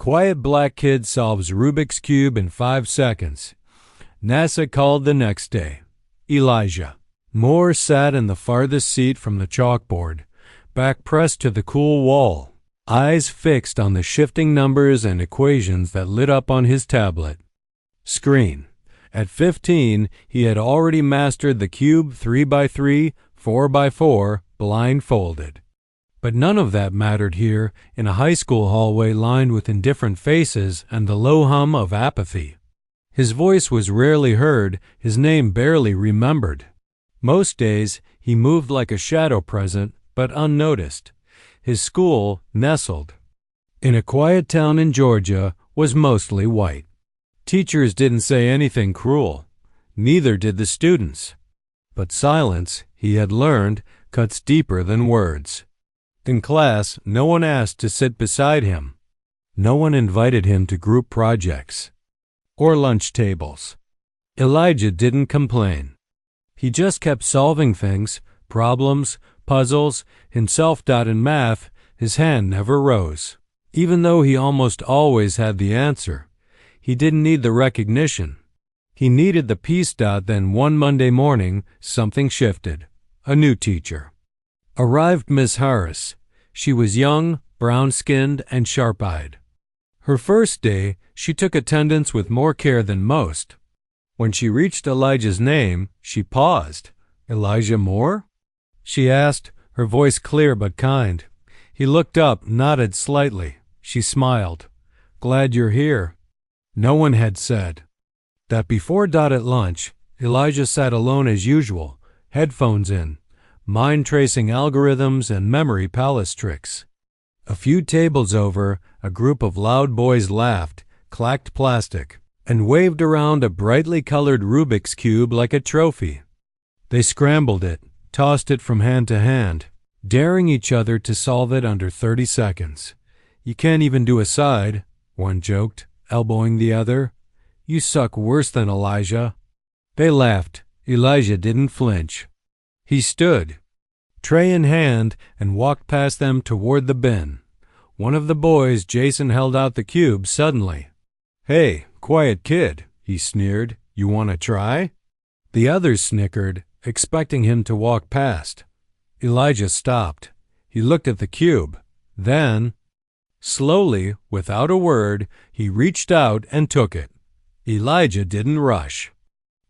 Quiet black kid solves Rubik's Cube in 5 seconds. NASA called the next day. Elijah. Moore sat in the farthest seat from the chalkboard, back pressed to the cool wall, eyes fixed on the shifting numbers and equations that lit up on his tablet screen. At 15, he had already mastered the cube 3x3, 4x4, blindfolded. But none of that mattered here in a high school hallway lined with indifferent faces and the low hum of apathy. His voice was rarely heard, his name barely remembered. Most days, he moved like a shadow present, but unnoticed. His school, nestled in a quiet town in Georgia, was mostly white. Teachers didn't say anything cruel. Neither did the students. But silence, he had learned, cuts deeper than words. In class, no one asked to sit beside him. No one invited him to group projects or lunch tables. Elijah didn't complain. He just kept solving things, problems, puzzles, himself. In math, his hand never rose. Even though he almost always had the answer, he didn't need the recognition. He needed the peace. Then one Monday morning, something shifted. A new teacher arrived. Miss Harris. She was young, brown-skinned, and sharp-eyed. Her first day, she took attendance with more care than most. When she reached Elijah's name, she paused. "Elijah Moore?" she asked, her voice clear but kind. He looked up, nodded slightly. She smiled. "Glad you're here." No one had said that before. At lunch, Elijah sat alone as usual, headphones in, mind-tracing algorithms and memory palace tricks. A few tables over, a group of loud boys laughed, clacked plastic, and waved around a brightly colored Rubik's Cube like a trophy. They scrambled it, tossed it from hand to hand, daring each other to solve it under 30 seconds. "You can't even do a side," one joked, elbowing the other. "You suck worse than Elijah." They laughed. Elijah didn't flinch. He stood, tray in hand, and walked past them toward the bin. One of the boys, Jason, held out the cube suddenly. "Hey, quiet kid," he sneered. "You want to try?" The others snickered, expecting him to walk past. Elijah stopped. He looked at the cube. Then, slowly, without a word, he reached out and took it. Elijah didn't rush.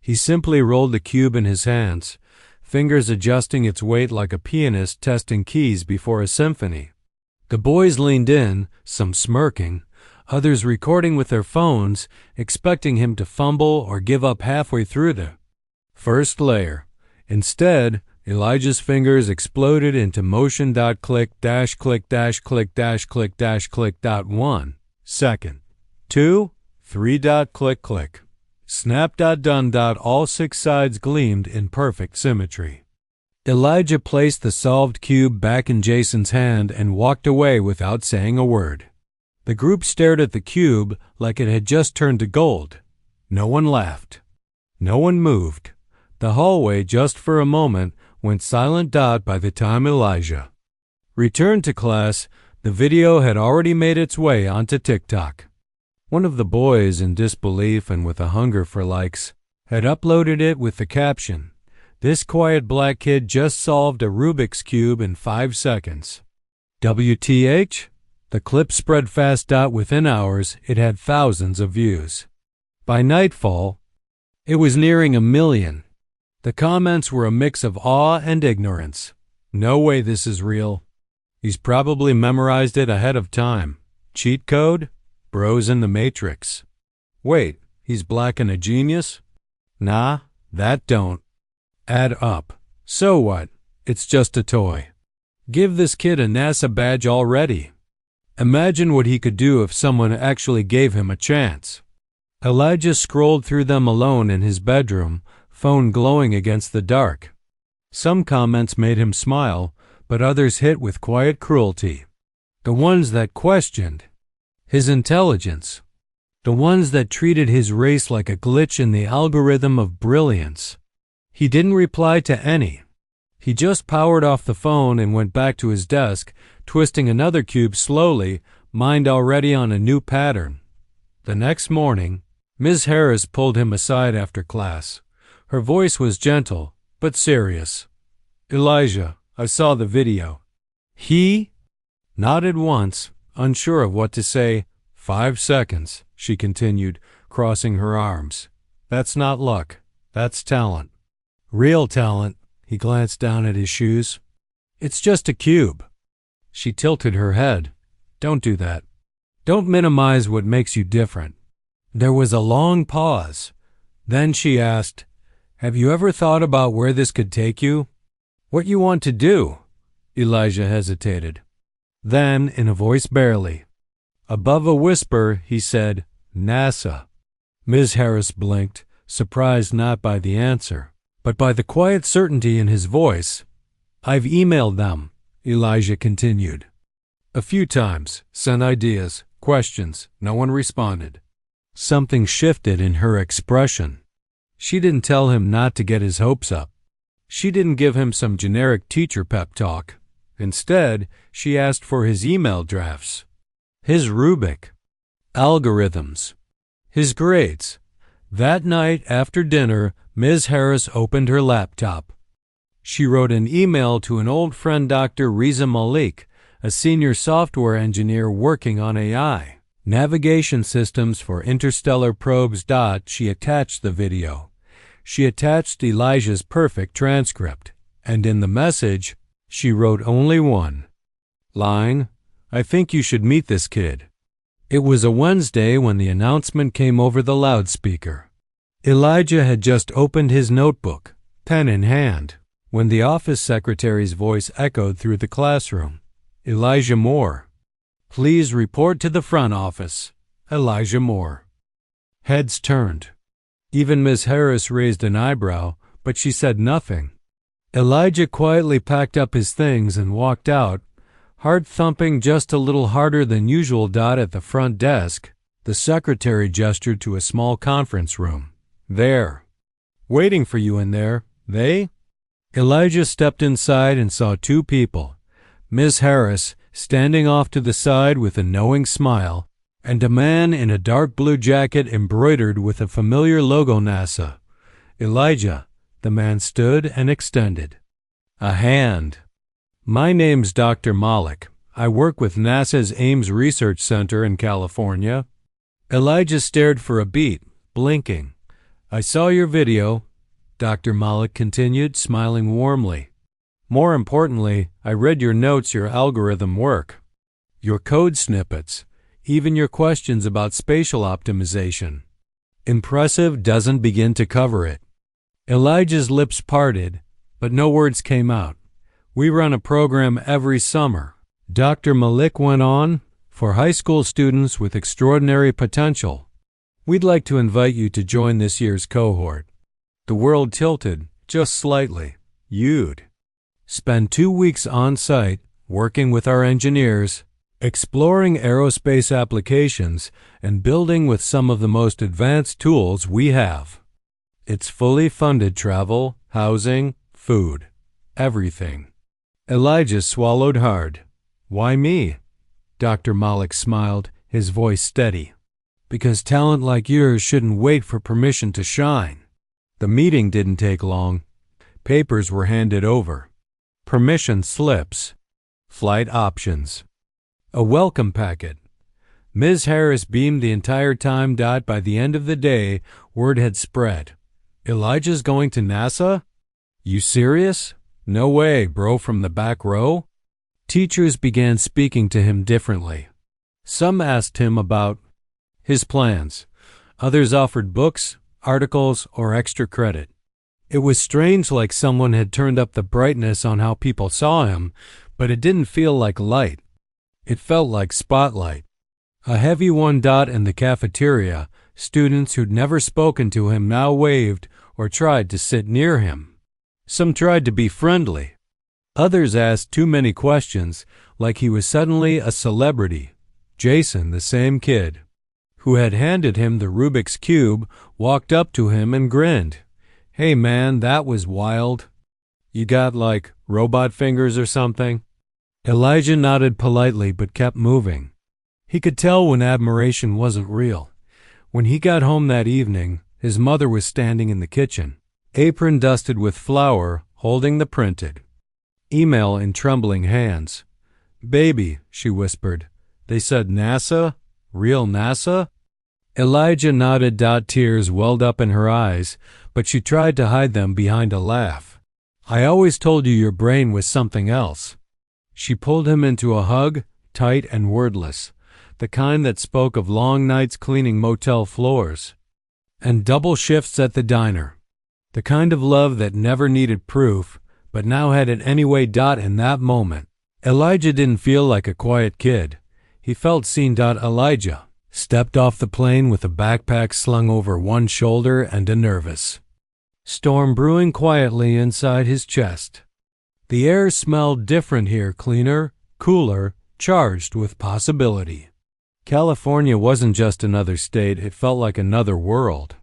He simply rolled the cube in his hands, fingers adjusting its weight like a pianist testing keys before a symphony. The boys leaned in, some smirking, others recording with their phones, expecting him to fumble or give up halfway through the first layer. Instead, Elijah's fingers exploded into motion. Click dash click dash click dash click dash click. 1 second, 2, 3. Click click. Snap. Done. All 6 sides gleamed in perfect symmetry. Elijah placed the solved cube back in Jason's hand and walked away without saying a word. The group stared at the cube like it had just turned to gold. No one laughed. No one moved. The hallway, just for a moment, went silent. By the time Elijah returned to class, the video had already made its way onto TikTok. One of the boys, in disbelief and with a hunger for likes, had uploaded it with the caption, "This quiet black kid just solved a Rubik's Cube in 5 seconds." WTH? The clip spread fast. Within hours, it had thousands of views. By nightfall, it was nearing 1 million. The comments were a mix of awe and ignorance. "No way this is real. He's probably memorized it ahead of time. Cheat code? Bros in the Matrix. Wait, he's black and a genius? Nah, that don't add up. So what? It's just a toy. Give this kid a NASA badge already." Imagine what he could do if someone actually gave him a chance. Elijah scrolled through them alone in his bedroom, phone glowing against the dark. Some comments made him smile, but others hit with quiet cruelty. The ones that questioned his intelligence. The ones that treated his race like a glitch in the algorithm of brilliance. He didn't reply to any. He just powered off the phone and went back to his desk, twisting another cube slowly, mind already on a new pattern. The next morning, Ms. Harris pulled him aside after class. Her voice was gentle, but serious. "Elijah, I saw the video." He nodded once, unsure of what to say. 5 seconds, she continued, crossing her arms. "That's not luck. That's talent. Real talent." He glanced down at his shoes. "It's just a cube." She tilted her head. "Don't do that. Don't minimize what makes you different." There was a long pause. Then she asked, "Have you ever thought about where this could take you? What you want to do?" Elijah hesitated. Then, in a voice barely above a whisper, he said, "NASA." Ms. Harris blinked, surprised not by the answer, but by the quiet certainty in his voice. "I've emailed them," Elijah continued. "A few times, sent ideas, questions. No one responded." Something shifted in her expression. She didn't tell him not to get his hopes up. She didn't give him some generic teacher pep talk. Instead, she asked for his email drafts, his Rubik, algorithms, his grades. That night after dinner, Ms. Harris opened her laptop. She wrote an email to an old friend, Dr. Riza Malik, a senior software engineer working on AI navigation systems for interstellar probes. She attached the video. She attached Elijah's perfect transcript, and in the message, she wrote only one line: "I think you should meet this kid." It was a Wednesday when the announcement came over the loudspeaker. Elijah had just opened his notebook, pen in hand, when the office secretary's voice echoed through the classroom. "Elijah Moore. Please report to the front office. Elijah Moore." Heads turned. Even Ms. Harris raised an eyebrow, but she said nothing. Elijah quietly packed up his things and walked out, heart thumping just a little harder than usual. At the front desk, the secretary gestured to a small conference room. "There. Waiting for you in there. They?" Elijah stepped inside and saw two people. Ms. Harris, standing off to the side with a knowing smile, and a man in a dark blue jacket embroidered with a familiar logo, NASA. "Elijah," the man stood and extended a hand. "My name's Dr. Malik. I work with NASA's Ames Research Center in California." Elijah stared for a beat, blinking. "I saw your video," Dr. Malik continued, smiling warmly. "More importantly, I read your notes, your algorithm work, your code snippets, even your questions about spatial optimization. Impressive doesn't begin to cover it." Elijah's lips parted, but no words came out. "We run a program every summer," Dr. Malik went on, "for high school students with extraordinary potential. We'd like to invite you to join this year's cohort." The world tilted, just slightly. "You'd spend 2 weeks on site, working with our engineers, exploring aerospace applications, and building with some of the most advanced tools we have. It's fully funded travel, housing, food, everything." Elijah swallowed hard. "Why me?" Dr. Malik smiled, his voice steady. "Because talent like yours shouldn't wait for permission to shine." The meeting didn't take long. Papers were handed over. Permission slips. Flight options. A welcome packet. Ms. Harris beamed the entire time. By the end of the day, word had spread. "Elijah's going to NASA? You serious? No way, bro," from the back row. Teachers began speaking to him differently. Some asked him about his plans. Others offered books, articles, or extra credit. It was strange, like someone had turned up the brightness on how people saw him, but it didn't feel like light. It felt like spotlight. A heavy one. In the cafeteria, students who'd never spoken to him now waved or tried to sit near him. Some tried to be friendly. Others asked too many questions, like he was suddenly a celebrity. Jason, the same kid who had handed him the Rubik's Cube, walked up to him and grinned. "Hey man, that was wild. You got like robot fingers or something?" Elijah nodded politely but kept moving. He could tell when admiration wasn't real. When he got home that evening, his mother was standing in the kitchen, apron dusted with flour, holding the printed email in trembling hands. "Baby," she whispered, "they said NASA? Real NASA?" Elijah nodded. Tears welled up in her eyes, but she tried to hide them behind a laugh. "I always told you your brain was something else." She pulled him into a hug, tight and wordless, the kind that spoke of long nights cleaning motel floors and double shifts at the diner, the kind of love that never needed proof, but now had it anyway. In that moment, Elijah didn't feel like a quiet kid. He felt seen. Elijah stepped off the plane with a backpack slung over one shoulder and a nervous storm brewing quietly inside his chest. The air smelled different here, cleaner, cooler, charged with possibility. California wasn't just another state, it felt like another world.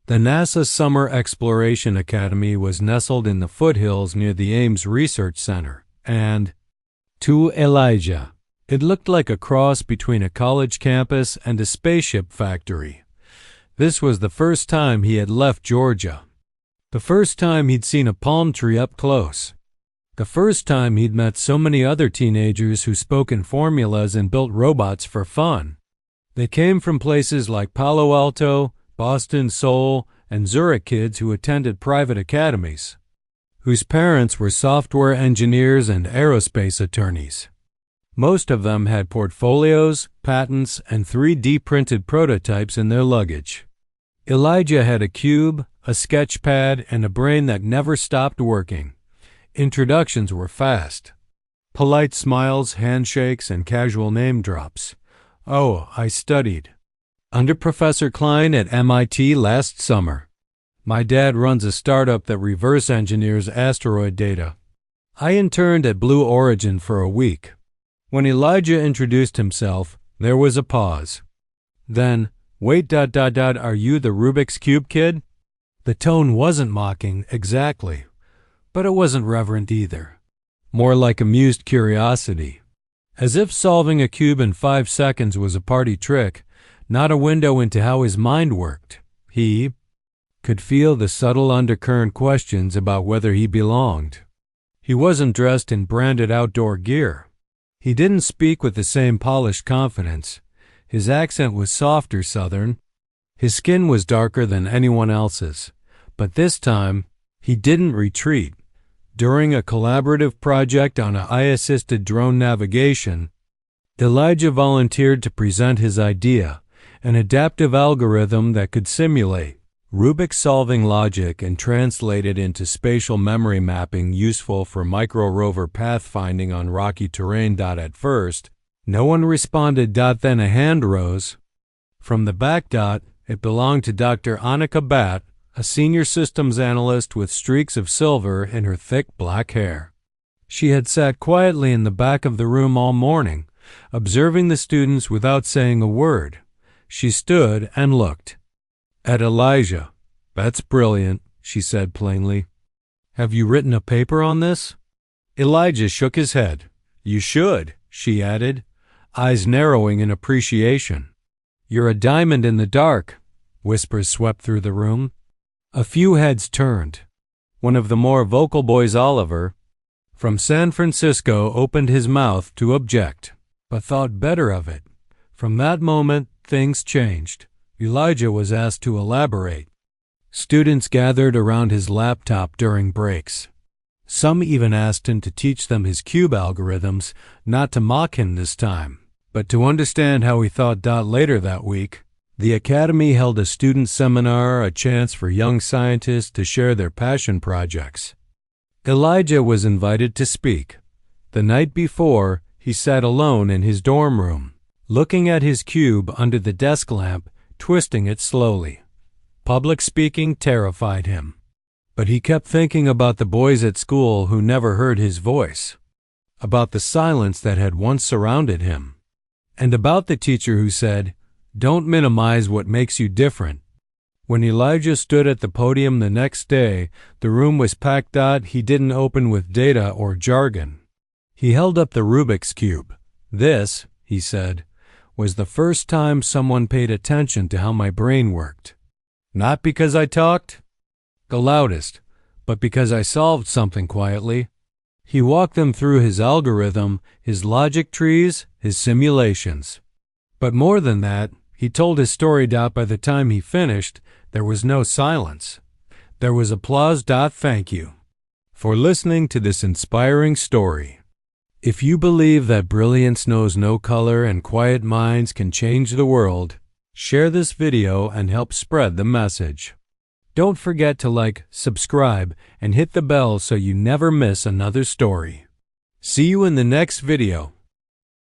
The NASA Summer Exploration Academy was nestled in the foothills near the Ames Research Center, and, to Elijah, it looked like a cross between a college campus and a spaceship factory. This was the first time he had left Georgia. The first time he'd seen a palm tree up close. The first time he'd met so many other teenagers who spoke in formulas and built robots for fun. They came from places like Palo Alto, Boston, Seoul, and Zurich, kids who attended private academies, whose parents were software engineers and aerospace attorneys. Most of them had portfolios, patents, and 3D printed prototypes in their luggage. Elijah had a cube, a sketch pad, and a brain that never stopped working. Introductions were fast. Polite smiles, handshakes, and casual name drops. "Oh, I studied under Professor Klein at MIT last summer. My dad runs a startup that reverse engineers asteroid data. I interned at Blue Origin for a week." When Elijah introduced himself, there was a pause. Then, "Wait, are you the Rubik's Cube kid?" The tone wasn't mocking, exactly, but it wasn't reverent either. More like amused curiosity. As if solving a cube in 5 seconds was a party trick, not a window into how his mind worked. He could feel the subtle undercurrent questions about whether he belonged. He wasn't dressed in branded outdoor gear. He didn't speak with the same polished confidence. His accent was softer Southern. His skin was darker than anyone else's. But this time, he didn't retreat. During a collaborative project on AI-assisted drone navigation, Elijah volunteered to present his idea, an adaptive algorithm that could simulate Rubik solving logic and translate it into spatial memory mapping useful for micro-rover pathfinding on rocky terrain. At first, no one responded. Then a hand rose. From the back. It belonged to Dr. Annika Batt, a senior systems analyst with streaks of silver in her thick black hair. She had sat quietly in the back of the room all morning, observing the students without saying a word. She stood and looked at Elijah. "That's brilliant," she said plainly. "Have you written a paper on this?" Elijah shook his head. "You should," she added, eyes narrowing in appreciation. "You're a diamond in the dark," whispers swept through the room. A few heads turned. One of the more vocal boys, Oliver, from San Francisco, opened his mouth to object, but thought better of it. From that moment, things changed. Elijah was asked to elaborate. Students gathered around his laptop during breaks. Some even asked him to teach them his cube algorithms, not to mock him this time, but to understand how he thought. Later that week, the Academy held a student seminar, a chance for young scientists to share their passion projects. Elijah was invited to speak. The night before, he sat alone in his dorm room, looking at his cube under the desk lamp, twisting it slowly. Public speaking terrified him, but he kept thinking about the boys at school who never heard his voice, about the silence that had once surrounded him, and about the teacher who said, "Don't minimize what makes you different." When Elijah stood at the podium the next day, the room was packed. He didn't open with data or jargon. He held up the Rubik's Cube. "This," he said, was the first time someone paid attention to how my brain worked. Not because I talked the loudest, but because I solved something quietly. He walked them through his algorithm, his logic trees, his simulations. But more than that, he told his story. By the time he finished, there was no silence. There was applause. Thank you for listening to this inspiring story. If you believe that brilliance knows no color and quiet minds can change the world, share this video and help spread the message. Don't forget to like, subscribe, and hit the bell so you never miss another story. See you in the next video.